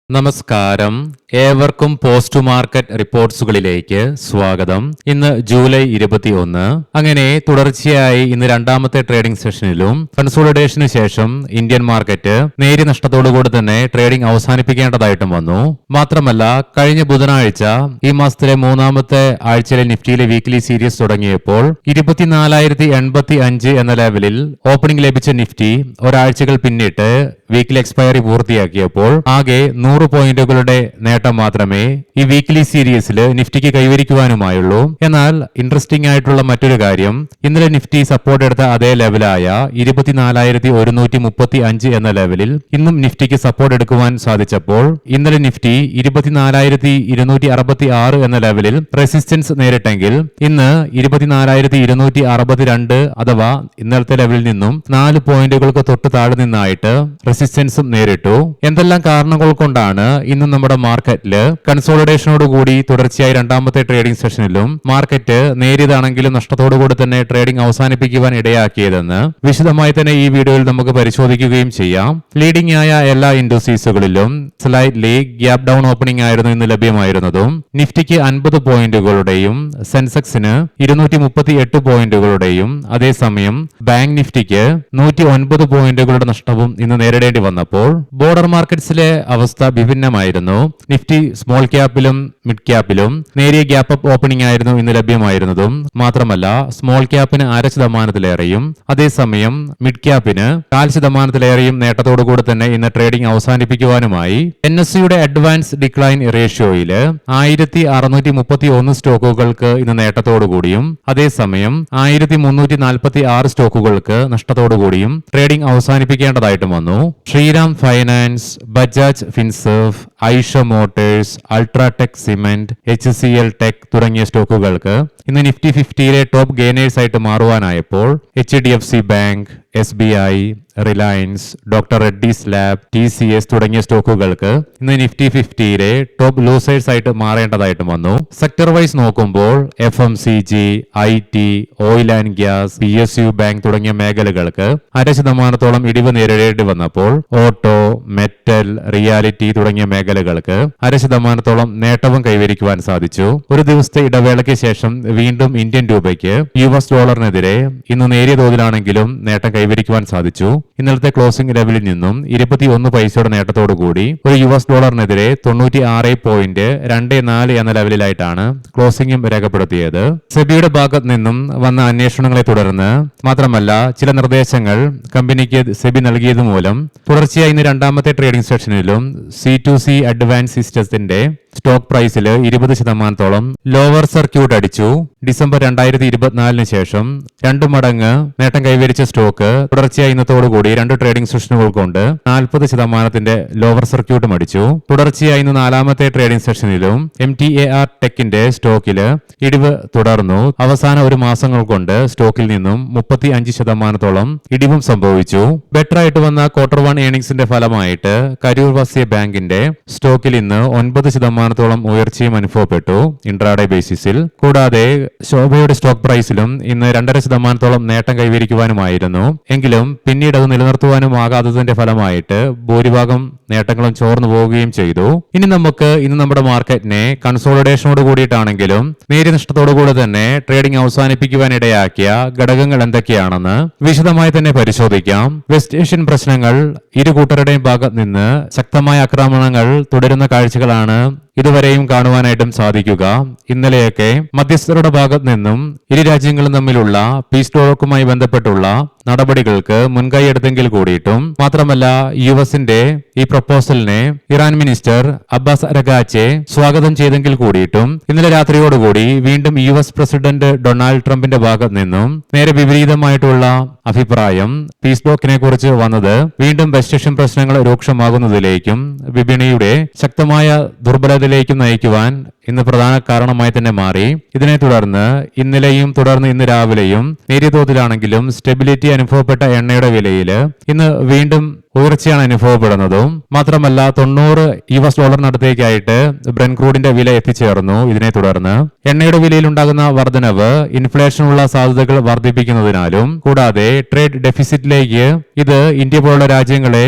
നമസ്കാരം. ഏവർക്കും post market റിപ്പോർട്ട്സുകളിലേക്ക് സ്വാഗതം. ഇന്ന് ജൂലൈ 21. അങ്ങനെ തുടർച്ചയായി ഇന്ന് രണ്ടാമത്തെ ട്രേഡിംഗ് സെഷനിലും കൺസോളിഡേഷന് ശേഷം ഇന്ത്യൻ മാർക്കറ്റ് നേരിയ നഷ്ടത്തോടുകൂടി തന്നെ ട്രേഡിംഗ് അവസാനിപ്പിക്കേണ്ടതായിട്ടും വന്നു. മാത്രമല്ല, കഴിഞ്ഞ ബുധനാഴ്ച ഈ മാസത്തിലെ മൂന്നാമത്തെ ആഴ്ചയിലെ നിഫ്റ്റിയിലെ വീക്ക്ലി സീരീസ് തുടങ്ങിയപ്പോൾ 24,085 എന്ന ലെവലിൽ ഓപ്പണിംഗ് ലഭിച്ച നിഫ്റ്റി ഒരാഴ്ചകൾ പിന്നിട്ട് വീക്ക്ലി എക്സ്പയറി പൂർത്തിയാക്കിയപ്പോൾ ആകെ 100 പോയിന്റുകളുടെ നേട്ടം മാത്രമേ ഈ വീക്ക്ലി സീരീസിൽ നിഫ്റ്റിക്ക് കൈവരിക്കുവാനുമായുള്ളൂ. എന്നാൽ ഇൻട്രസ്റ്റിംഗ് ആയിട്ടുള്ള മറ്റൊരു കാര്യം, ഇന്നലെ നിഫ്റ്റി സപ്പോർട്ട് എടുത്ത അതേ ലെവലായ 24,135 എന്ന ലെവലിൽ ഇന്നും നിഫ്റ്റിക്ക് സപ്പോർട്ട് എടുക്കുവാൻ സാധിച്ചപ്പോൾ ഇന്നലെ നിഫ്റ്റി 24,266 എന്ന ലെവലിൽ റെസിസ്റ്റൻസ് നേരിട്ടെങ്കിൽ ഇന്ന് 24,262 അഥവാ ഇന്നലത്തെ ലെവലിൽ നിന്നും 4 പോയിന്റുകൾക്ക് തൊട്ട് താഴെ നിന്നായിട്ട് റെസിസ്റ്റൻസും നേരിട്ടു. എന്തെല്ലാം കാരണങ്ങൾ കൊണ്ടാണ് ഇന്ന് നമ്മുടെ മാർക്കറ്റില് കൺസോളിഡേഷനോടുകൂടി തുടർച്ചയായി രണ്ടാമത്തെ ട്രേഡിംഗ് സെഷനിലും മാർക്കറ്റ് നേരിയതാണെങ്കിലും നഷ്ടത്തോടുകൂടി തന്നെ ട്രേഡിംഗ് അവസാനിപ്പിക്കുവാൻ ഇടയാക്കിയതെന്ന് വിശദമായി തന്നെ ഈ വീഡിയോയിൽ നമുക്ക് പരിശോധിക്കുകയും ചെയ്യാം. ലീഡിംഗ് ആയ എല്ലാ ഇൻഡസ്ട്രീസുകളിലും സ്ലൈറ്റ്ലി ഗ്യാപ് ഡൗൺ ഓപ്പണിംഗ് ആയിരുന്നു ഇന്ന് ലഭ്യമായിരുന്നതും. നിഫ്റ്റിക്ക് 50 പോയിന്റുകളുടെയും സെൻസെക്സിന് 238 പോയിന്റുകളുടെയും അതേസമയം ബാങ്ക് നിഫ്റ്റിക്ക് 109 പോയിന്റുകളുടെ നഷ്ടവും ഇന്ന് നേരിടേണ്ടി വന്നപ്പോൾ ബോർഡർ മാർക്കറ്റ്സിലെ അവസ്ഥ വിഭിന്നമായിരുന്നു. നിഫ്റ്റി സ്മോൾ ക്യാപ്പിലും മിഡ് ക്യാപ്പിലും നേരിയ ഗ്യാപ്പ് അപ്പ് ഓപ്പണിംഗ് ആയിരുന്നു ഇന്ന് ലഭ്യമായിരുന്നതും. മാത്രമല്ല, സ്മോൾ ക്യാപ്പിന് 0.5% അതേസമയം മിഡ് ക്യാപ്പിന് 0.4% നേട്ടത്തോടുകൂടി തന്നെ ഇന്ന് ട്രേഡിംഗ് അവസാനിപ്പിക്കുവാനുമായി. NSEയുടെ അഡ്വാൻസ് ഡിക്ലൈൻ റേഷ്യോയിൽ 1631 സ്റ്റോക്കുകൾക്ക് ഇന്ന് നേട്ടത്തോടുകൂടിയും അതേസമയം 1346 സ്റ്റോക്കുകൾക്ക് നഷ്ടത്തോടുകൂടിയും ട്രേഡിംഗ് അവസാനിപ്പിക്കേണ്ടതായിട്ടും വന്നു. Shriram finance, Bajaj Finserv, Eicher Motors, UltraTech cement, HCL Tech തുടങ്ങിയ സ്റ്റോക്കുകൾക്ക് ഇന്ന് നിഫ്റ്റി 50യിലെ ടോപ്പ് ഗെയിനേഴ്സ് ആയിട്ട് മാറുവാനായപ്പോൾ HDFC bank, SBI, Reliance, doctor Reddy's lab, TCS തുടങ്ങിയ സ്റ്റോക്കുകൾക്ക് ഇന്ന് നിഫ്റ്റി 50യിലെ ടോപ്പ് ലൂസേഴ്സ് ആയിട്ട് മാറേണ്ടതായിട്ടും വന്നു. സെക്ടർ വൈസ് നോക്കുമ്പോൾ FMCG, IT, oil and gas, PSU bank തുടങ്ങിയ മേഖലകൾക്ക് 0.5% ഇടിവ് നേരിടേണ്ടി വന്നപ്പോൾ ഓട്ടോ, മെറ്റൽ, റിയാലിറ്റി തുടങ്ങിയ മേഖലകൾക്ക് 0.5% നേട്ടവും കൈവരിക്കുവാൻ സാധിച്ചു. ഒരു ദിവസത്തെ ഇടവേളയ്ക്ക് ശേഷം വീണ്ടും ഇന്ത്യൻ രൂപയ്ക്ക് US ഡോളറിനെതിരെ ഇന്ന് നേരിയ തോതിലാണെങ്കിലും നേട്ടം കൈവരിക്കുവാൻ സാധിച്ചു. ഇന്നലത്തെ ക്ലോസിംഗ് ലെവലിൽ നിന്നും 21 പൈസയുടെ നേട്ടത്തോടുകൂടി ഒരു US ഡോളറിനെതിരെ 96.24 എന്ന ലെവലിലായിട്ടാണ് ക്ലോസിംഗും രേഖപ്പെടുത്തിയത്. സെബിയുടെ ഭാഗത്ത് നിന്നും വന്ന അന്വേഷണങ്ങളെ തുടർന്ന് മാത്രമല്ല ചില നിർദ്ദേശങ്ങൾ കമ്പനിക്ക് സെബി നൽകിയത് മൂലം തുടർച്ചയായി ഇന്ന് രണ്ടാമത്തെ ട്രേഡിംഗ് സെഷനിലും C2C അഡ്വാൻസ് സിസ്റ്റത്തിന്റെ സ്റ്റോക്ക് പ്രൈസിൽ 20% ലോവർ സർക്യൂട്ട് അടിച്ചു. ഡിസംബർ 2024 ശേഷം 2 മടങ്ങ് നേട്ടം കൈവരിച്ച സ്റ്റോക്ക് തുടർച്ചയായി ഇന്നത്തോടുകൂടി 2 ട്രേഡിംഗ് സെഷനുകൾ കൊണ്ട് 40% ലോവർ സർക്യൂട്ടും അടിച്ചു. തുടർച്ചയായി ഇന്ന് നാലാമത്തെ ട്രേഡിംഗ് സെഷനിലും MTAR ടെക്കിന്റെ സ്റ്റോക്കിൽ ഇടിവ് തുടർന്നു. അവസാന ഒരു മാസങ്ങൾ കൊണ്ട് സ്റ്റോക്കിൽ നിന്നും 35% ഇടിവും സംഭവിച്ചു. ബെറ്റർ ആയിട്ട് വന്ന ക്വാർട്ടർ 1 ഏർണിംഗ്സിന്റെ ഫലമായിട്ട് കരൂർ വസ്യ ബാങ്കിന്റെ സ്റ്റോക്കിൽ ഇന്ന് 9% ഉയർച്ചയും അനുഭവപ്പെട്ടു ഇൻട്രാഡേ ബേസിസിൽ. കൂടാതെ ശോഭയുടെ സ്റ്റോക്ക് പ്രൈസിലും ഇന്ന് 2.5% നേട്ടം കൈവരിക്കുവാനുമായിരുന്നു. എങ്കിലും പിന്നീട് അത് നിലനിർത്തുവാനും ആകാത്തതിന്റെ ഫലമായിട്ട് ഭൂരിഭാഗം നേട്ടങ്ങളും ചോർന്നു പോവുകയും ചെയ്തു. ഇനി നമുക്ക് ഇന്ന് നമ്മുടെ മാർക്കറ്റിനെ കൺസോളിഡേഷനോട് കൂടിയിട്ടാണെങ്കിലും നേരിയ നഷ്ടത്തോടുകൂടി തന്നെ ട്രേഡിംഗ് അവസാനിപ്പിക്കുവാൻ ഇടയാക്കിയ ഘടകങ്ങൾ എന്തൊക്കെയാണെന്ന് വിശദമായി തന്നെ പരിശോധിക്കാം. വെസ്റ്റ് ഏഷ്യൻ പ്രശ്നങ്ങൾ ഇരു കൂട്ടരുടെയും ഭാഗത്ത് നിന്ന് ശക്തമായ ആക്രമണങ്ങൾ തുടരുന്ന കാഴ്ചകളാണ് ഇതുവരെയും കാണുവാനായിട്ടും സാധിക്കുക. ഇന്നലെയൊക്കെ മധ്യസ്ഥരുടെ ഭാഗത്ത് നിന്നും ഇരു രാജ്യങ്ങളും തമ്മിലുള്ള പീസ് ടോക്കുമായി ബന്ധപ്പെട്ടുള്ള നടപടികൾക്ക് മുൻകൈ എടുത്തെങ്കിൽ കൂടിയിട്ടും മാത്രമല്ല യുഎസിന്റെ ഈ പ്രപ്പോസലിനെ ഇറാൻ മിനിസ്റ്റർ അബ്ബാസ് അരഗാച്ചെ സ്വാഗതം ചെയ്തെങ്കിൽ കൂടിയിട്ടും ഇന്നലെ രാത്രിയോടുകൂടി വീണ്ടും US പ്രസിഡന്റ് ഡൊണാൾഡ് ട്രംപിന്റെ ഭാഗത്ത് നിന്നും നേരെ വിപരീതമായിട്ടുള്ള അഭിപ്രായം പീസ് ടോക്കിനെ കുറിച്ച് വന്നത് വീണ്ടും വെസ്റ്റ് ഏഷ്യൻ പ്രശ്നങ്ങൾ രൂക്ഷമാകുന്നതിലേക്കും വിപണിയുടെ ശക്തമായ ദുർബലതയിലേക്കും നയിക്കുവാൻ ഇന്ന് പ്രധാന കാരണമായി തന്നെ മാറി. ഇതിനെ തുടർന്ന് ഇന്നലെയും തുടർന്ന് ഇന്ന് രാവിലെയും നേരിയ തോതിലാണെങ്കിലും സ്റ്റെബിലിറ്റി അനുഭവപ്പെട്ട എണ്ണയുടെ വിലയിൽ ഇന്ന് വീണ്ടും ഉയർച്ചയാണ് അനുഭവപ്പെടുന്നതും. മാത്രമല്ല $90 ബ്രെന്റ് ക്രൂഡിന്റെ വില എത്തിച്ചേർന്നു. ഇതിനെ തുടർന്ന് എണ്ണയുടെ വിലയിൽ ഉണ്ടാകുന്ന വർധനവ് ഇൻഫ്ലേഷനുള്ള സാധ്യതകൾ വർദ്ധിപ്പിക്കുന്നതിനാലും കൂടാതെ ട്രേഡ് ഡെഫിസിറ്റിലേക്ക് ഇത് ഇന്ത്യ പോലുള്ള രാജ്യങ്ങളെ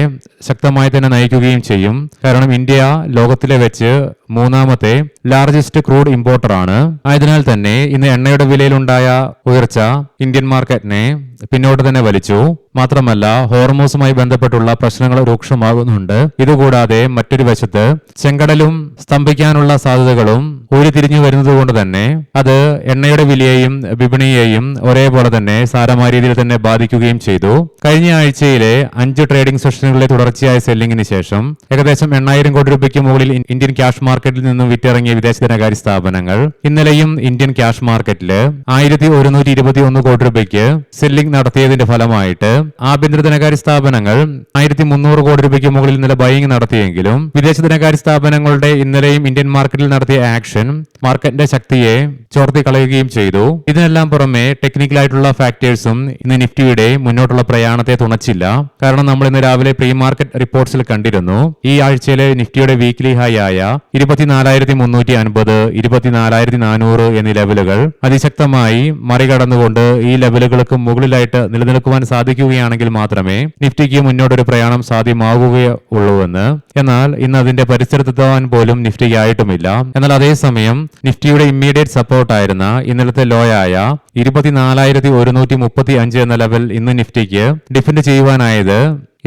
ശക്തമായി തന്നെ നയിക്കുകയും ചെയ്യും. കാരണം ഇന്ത്യ ലോകത്തിലെ വെച്ച് മൂന്നാമത്തെ ലാർജസ്റ്റ് ക്രൂഡ് ഇമ്പോർട്ടർ ആണ്. ആയതിനാൽ തന്നെ ഇന്ന് എണ്ണയുടെ വിലയിലുണ്ടായ ഉയർച്ച ഇന്ത്യൻ മാർക്കറ്റിനെ പിന്നോട്ട് തന്നെ വലിച്ചു. മാത്രമല്ല ഹോർമോസുമായി ബന്ധപ്പെട്ടുള്ള പ്രശ്നങ്ങൾ രൂക്ഷമാകുന്നുണ്ട്. ഇതുകൂടാതെ മറ്റൊരു വശത്ത് ചെങ്കടലും സ്തംഭിക്കാനുള്ള സാധ്യതകളും ഉരുത്തിരിഞ്ഞു വരുന്നതുകൊണ്ട് തന്നെ അത് എണ്ണയുടെ വിലയെയും വിപണിയെയും ഒരേപോലെ തന്നെ സാരമായ രീതിയിൽ തന്നെ ബാധിക്കുകയും ചെയ്തു. കഴിഞ്ഞ ആഴ്ചയിലെ 5 ട്രേഡിംഗ് സെഷനുകളിലെ തുടർച്ചയായ സെല്ലിംഗിന് ശേഷം ഏകദേശം 8,000 കോടി രൂപയ്ക്ക് മുകളിൽ ഇന്ത്യൻ ക്യാഷ് മാർക്കറ്റിൽ നിന്നും വിറ്റിറങ്ങിയ വിദേശ ധനകാര്യ സ്ഥാപനങ്ങൾ ഇന്നലെയും ഇന്ത്യൻ ക്യാഷ് മാർക്കറ്റിൽ 1,121 കോടി രൂപയ്ക്ക് സെല്ലിംഗ് നടത്തിയതിന്റെ ഫലമായിട്ട് ആഭ്യന്തര ധനകാര്യ സ്ഥാപനങ്ങൾ 1,300 കോടി രൂപയ്ക്ക് മുകളിൽ ഇന്നലെ ബൈയിങ് നടത്തിയെങ്കിലും വിദേശ ധനകാര്യ സ്ഥാപനങ്ങളുടെ ഇന്നലെയും ഇന്ത്യൻ മാർക്കറ്റിൽ നടത്തിയ ആക്ഷൻ മാർക്കറ്റിന്റെ ശക്തിയെ ചോർത്തി കളയുകയും ചെയ്തു. ഇതിനെല്ലാം പുറമെ ടെക്നിക്കലായിട്ടുള്ള ഫാക്ടേഴ്സും ഇന്ന് നിഫ്റ്റിയുടെ മുന്നോട്ടുള്ള പ്രയാണത്തെ തുണച്ചില്ല. കാരണം നമ്മൾ ഇന്ന് രാവിലെ പ്രീ മാർക്കറ്റ് റിപ്പോർട്ട്സിൽ കണ്ടിരുന്നു ഈ ആഴ്ചയിലെ നിഫ്റ്റിയുടെ വീക്ക്ലി ഹൈ ആയ 24,350, 24,400 എന്നീ ലെവലുകൾ അതിശക്തമായി മറികടന്നുകൊണ്ട് ഈ ലെവലുകൾക്ക് മുകളിലായിട്ട് നിലനിൽക്കുവാൻ സാധിക്കുകയാണെങ്കിൽ മാത്രമേ നിഫ്റ്റിക്ക് മുന്നോട്ടൊരു പ്രയാണം സാധ്യമാകുകയുള്ളൂവെന്ന്. എന്നാൽ ഇന്ന് അതിന്റെ പരിസരത്തെത്താൻ പോലും നിഫ്റ്റിക്ക് ആയിട്ടുമില്ല. എന്നാൽ അതേസമയം നിഫ്റ്റിയുടെ ഇമ്മീഡിയറ്റ് സപ്പോർട്ടായിരുന്ന ഇന്നലത്തെ ലോയായ 24,135 എന്ന ലെവൽ ഇന്ന് നിഫ്റ്റിക്ക് ഡിഫെൻഡ് ചെയ്യുവാനായത്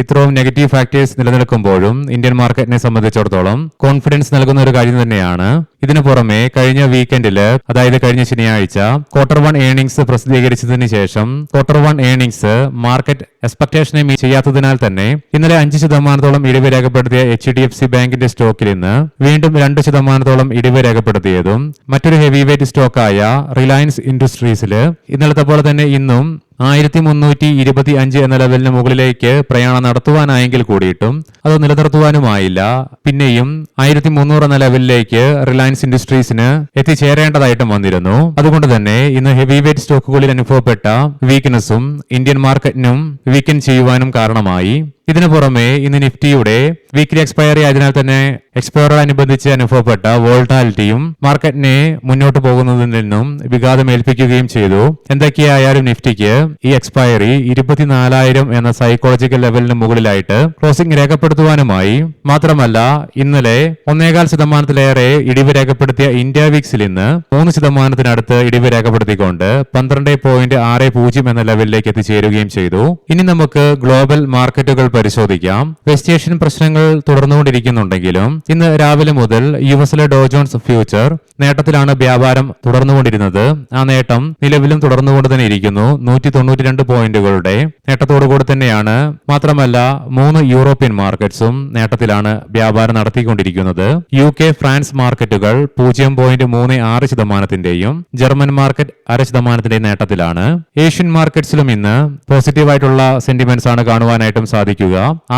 ഇത്രയും നെഗറ്റീവ് ഫാക്ടേഴ്സ് നിലനിൽക്കുമ്പോഴും ഇന്ത്യൻ മാർക്കറ്റിനെ സംബന്ധിച്ചിടത്തോളം കോൺഫിഡൻസ് നൽകുന്ന ഒരു കാര്യം തന്നെയാണ്. ഇതിനു പുറമെ കഴിഞ്ഞ വീക്കെൻഡില് അതായത് കഴിഞ്ഞ ശനിയാഴ്ച Q1 ഏർണിംഗ്സ് പ്രസിദ്ധീകരിച്ചതിന് ശേഷം Q1 ഏർണിംഗ്സ് മാർക്കറ്റ് എക്സ്പെക്ടേഷനെ മീറ്റ് ചെയ്യാത്തതിനാൽ തന്നെ ഇന്നലെ 5% ഇടിവ് രേഖപ്പെടുത്തിയ HDFC ബാങ്കിന്റെ സ്റ്റോക്കിൽ ഇന്ന് വീണ്ടും 2% ഇടിവ് രേഖപ്പെടുത്തിയതും മറ്റൊരു ഹെവി വെയിറ്റ് സ്റ്റോക്കായ റിലയൻസ് ഇൻഡസ്ട്രീസിൽ ഇന്നലത്തെ പോലെ തന്നെ ഇന്നും 1,325 എന്ന ലെവലിന് മുകളിലേക്ക് പ്രയാണം നടത്തുവാനായെങ്കിൽ കൂടിയിട്ടും അത് നിലനിർത്തുവാനുമായില്ല. പിന്നെയും 1,300 എന്ന ലെവലിലേക്ക് റിലയൻസ് ഇൻഡസ്ട്രീസിന് എത്തിച്ചേരേണ്ടതായിട്ടും വന്നിരുന്നു. അതുകൊണ്ട് തന്നെ ഇന്ന് ഹെവി വെയിറ്റ് സ്റ്റോക്കുകളിൽ അനുഭവപ്പെട്ട വീക്ക്നെസ്സും ഇന്ത്യൻ മാർക്കറ്റിനും വീക്കൻ ചെയ്യുവാനും കാരണമായി. ഇതിനു പുറമെ ഇന്ന് നിഫ്റ്റിയുടെ വീക്ക്ലി എക്സ്പയറി ആയതിനാൽ തന്നെ എക്സ്പയറോടനുബന്ധിച്ച് അനുഭവപ്പെട്ട വോൾട്ടാലിറ്റിയും മാർക്കറ്റിനെ മുന്നോട്ട് പോകുന്നതിൽ നിന്നും വിഘാതമേൽപ്പിക്കുകയും ചെയ്തു. എന്തൊക്കെയായാലും നിഫ്റ്റിക്ക് ഈ എക്സ്പയറി 24,000 എന്ന സൈക്കോളജിക്കൽ ലെവലിന് മുകളിലായിട്ട് ക്ലോസിംഗ് രേഖപ്പെടുത്തുവാനുമായി. മാത്രമല്ല ഇന്നലെ 1.25% ഇടിവ് രേഖപ്പെടുത്തിയ ഇന്ത്യ വീക്സിൽ ഇന്ന് 3% ഇടിവ് രേഖപ്പെടുത്തിക്കൊണ്ട് 12.60 എന്ന ലെവലിലേക്ക് എത്തിച്ചേരുകയും ചെയ്തു. ഇനി നമുക്ക് ഗ്ലോബൽ മാർക്കറ്റുകൾ പരിശോധിക്കാം. വെസ്റ്റ് ഏഷ്യൻ പ്രശ്നങ്ങൾ തുടർന്നുകൊണ്ടിരിക്കുന്നുണ്ടെങ്കിലും ഇന്ന് രാവിലെ മുതൽ യുഎസിലെ ഡോ ജോൺസ് ഫ്യൂച്ചർ നേട്ടത്തിലാണ് വ്യാപാരം തുടർന്നുകൊണ്ടിരുന്നത്. ആ നേട്ടം നിലവിലും തുടർന്നുകൊണ്ട് തന്നെ ഇരിക്കുന്നു. 192 പോയിന്റുകളുടെ നേട്ടത്തോടുകൂടി തന്നെയാണ്. മാത്രമല്ല 3 യൂറോപ്യൻ മാർക്കറ്റ്സും നേട്ടത്തിലാണ് വ്യാപാരം നടത്തിക്കൊണ്ടിരിക്കുന്നത്. UK, ഫ്രാൻസ് മാർക്കറ്റുകൾ 0.36%, ജർമ്മൻ മാർക്കറ്റ് 0.5% നേട്ടത്തിലാണ്. ഏഷ്യൻ മാർക്കറ്റ്സിലും ഇന്ന് പോസിറ്റീവായിട്ടുള്ള സെന്റിമെന്റ്സ് ആണ് കാണുവാനായിട്ടും സാധിക്കുക.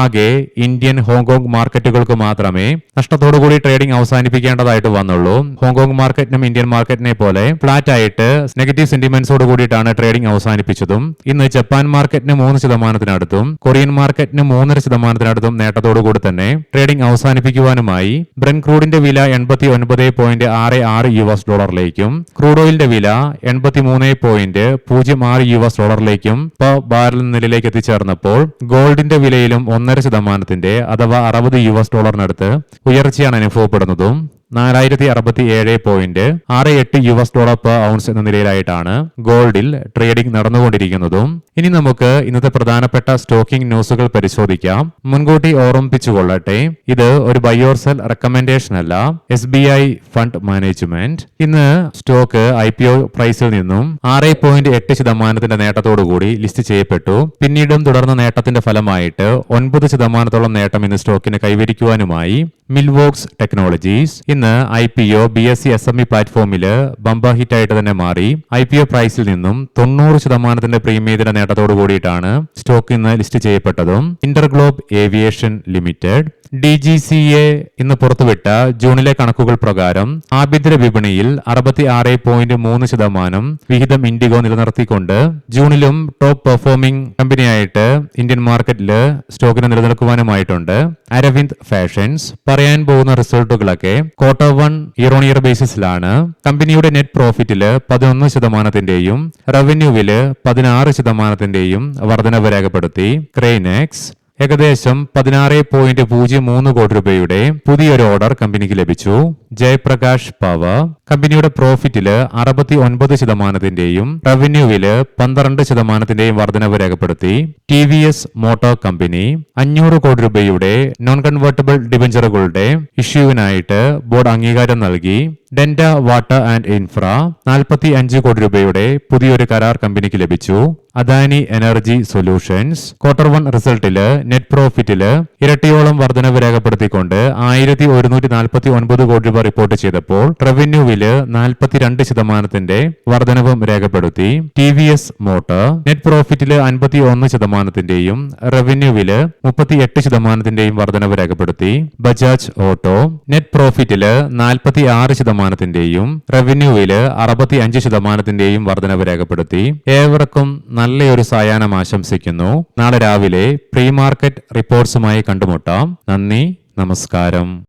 ആകെ ഇന്ത്യൻ, ഹോങ്കോങ് മാർക്കറ്റുകൾക്ക് മാത്രമേ നഷ്ടത്തോടുകൂടി ട്രേഡിംഗ് അവസാനിപ്പിക്കേണ്ടതായിട്ട് വന്നുള്ളൂ. ഹോങ്കോങ് മാർക്കറ്റിനും ഇന്ത്യൻ മാർക്കറ്റിനെ പോലെ ഫ്ലാറ്റ് ആയിട്ട് നെഗറ്റീവ് സെന്റിമെന്റ്സോട് കൂടിയിട്ടാണ് ട്രേഡിംഗ് അവസാനിപ്പിച്ചതും. ഇന്ന് ജപ്പാൻ മാർക്കറ്റിന് 3% കൊറിയൻ മാർക്കറ്റിന് 3.5% നേട്ടത്തോടുകൂടി തന്നെ ട്രേഡിംഗ് അവസാനിപ്പിക്കുവാനുമായി. ബ്രെന്റ് ക്രൂഡിന്റെ വില $89.66 ക്രൂഡ് ഓയിലിന്റെ വില $83.06 ബാരൽ നിലയിലേക്ക് എത്തിച്ചേർന്നപ്പോൾ ഗോൾഡിന്റെ വിലയിലും 1.5% അഥവാ $60 ഉയർച്ചയാണ് അനുഭവപ്പെടുന്നതും. $4,067.68 പെർ ഔൺസ് എന്ന നിലയിലായിട്ടാണ് ഗോൾഡിൽ ട്രേഡിംഗ് നടന്നുകൊണ്ടിരിക്കുന്നതും. ഇനി നമുക്ക് ഇന്നത്തെ പ്രധാനപ്പെട്ട സ്റ്റോക്കിംഗ് ന്യൂസുകൾ പരിശോധിക്കാം. മുൻകൂട്ടി ഓർമ്മിപ്പിച്ചുകൊള്ളട്ടെ, ഇത് ഒരു ബൈ ഓർ സെൽ റെക്കമെൻഡേഷൻ അല്ല. SBI ഫണ്ട് മാനേജ്മെന്റ് ഇന്ന് സ്റ്റോക്ക് IPO പ്രൈസിൽ നിന്നും 6.8% നേട്ടത്തോടുകൂടി ലിസ്റ്റ് ചെയ്യപ്പെട്ടു. പിന്നീടും തുടർന്ന നേട്ടത്തിന്റെ ഫലമായിട്ട് 9% നേട്ടം ഇന്ന് സ്റ്റോക്കിന് കൈവരിക്കുവാനുമായി. മിൽവോക്സ് ടെക്നോളജീസ് ഇന്ന് IPO BSE SME പ്ലാറ്റ്ഫോമില് ബമ്പ ഹിറ്റ് ആയിട്ട് തന്നെ മാറി. IPO പ്രൈസിൽ നിന്നും 90% പ്രീമിയത്തിന്റെ നേട്ടത്തോടു കൂടിയിട്ടാണ് സ്റ്റോക്ക് ഇന്ന് ലിസ്റ്റ് ചെയ്യപ്പെട്ടതും. ഇന്റർഗ്ലോബ് ഏവിയേഷൻ ലിമിറ്റഡ് DGCA ഇന്ന് പുറത്തുവിട്ട ജൂണിലെ കണക്കുകൾ പ്രകാരം ആഭ്യന്തര വിപണിയിൽ 66.3% വിഹിതം ഇൻഡിഗോ നിലനിർത്തിക്കൊണ്ട് ജൂണിലും ടോപ്പ് പെർഫോമിംഗ് കമ്പനിയായിട്ട് ഇന്ത്യൻ മാർക്കറ്റിൽ സ്റ്റോക്കിന് നിലനിൽക്കുവാനുമായിട്ടുണ്ട്. അരവിന്ദ് ഫാഷൻസ് പറയാൻ പോകുന്ന റിസൾട്ടുകളൊക്കെ Q1 ഇയർ ഓൺ ഇയർ ബേസിസിലാണ്. കമ്പനിയുടെ നെറ്റ് പ്രോഫിറ്റില് 11%, റവന്യൂവില് 16% വർധനവ് രേഖപ്പെടുത്തി. ക്രെയിനെക്സ് ഏകദേശം 16.03 കോടി രൂപയുടെ പുതിയൊരു ഓർഡർ കമ്പനിക്ക് ലഭിച്ചു. ജയപ്രകാശ് പവർ കമ്പനിയുടെ പ്രോഫിറ്റില് 69%, റവന്യൂവില് 12% വർധനവ് രേഖപ്പെടുത്തി. TVS മോട്ടോർ കമ്പനി 500 കോടി രൂപയുടെ നോൺ കൺവേർട്ടബിൾ ഡിബഞ്ചറുകളുടെ ഇഷ്യൂവിനായിട്ട് ബോർഡ് അംഗീകാരം നൽകി. ഡെന്റ വാട്ടർ ആൻഡ് ഇൻഫ്ര 45 കോടി രൂപയുടെ പുതിയൊരു കരാർ കമ്പനിക്ക് ലഭിച്ചു. അദാനി എനർജി സൊല്യൂഷൻസ് Q1 റിസൾട്ടില് നെറ്റ് പ്രോഫിറ്റില് ഇരട്ടിയോളം വർധനവ് രേഖപ്പെടുത്തിക്കൊണ്ട് 1149 കോടി രൂപ റിപ്പോർട്ട് ചെയ്തപ്പോൾ റവന്യൂവില് 42% വർധനവും രേഖപ്പെടുത്തി. TVS മോട്ടോർ നെറ്റ് പ്രോഫിറ്റില് 51%, റവന്യൂവില് 38% വർധനവ് രേഖപ്പെടുത്തി. ബജാജ് ഓട്ടോ നെറ്റ് പ്രോഫിറ്റില് 46%, റവന്യൂവില് 65% വർധനവ് രേഖപ്പെടുത്തി. ഏവർക്കും നല്ലൊരു സായാഹ്നം ആശംസിക്കുന്നു. നാളെ രാവിലെ പ്രീ മാർക്കറ്റ് റിപ്പോർട്ട്സുമായി കണ്ടുമുട്ടാം. നന്ദി, നമസ്കാരം.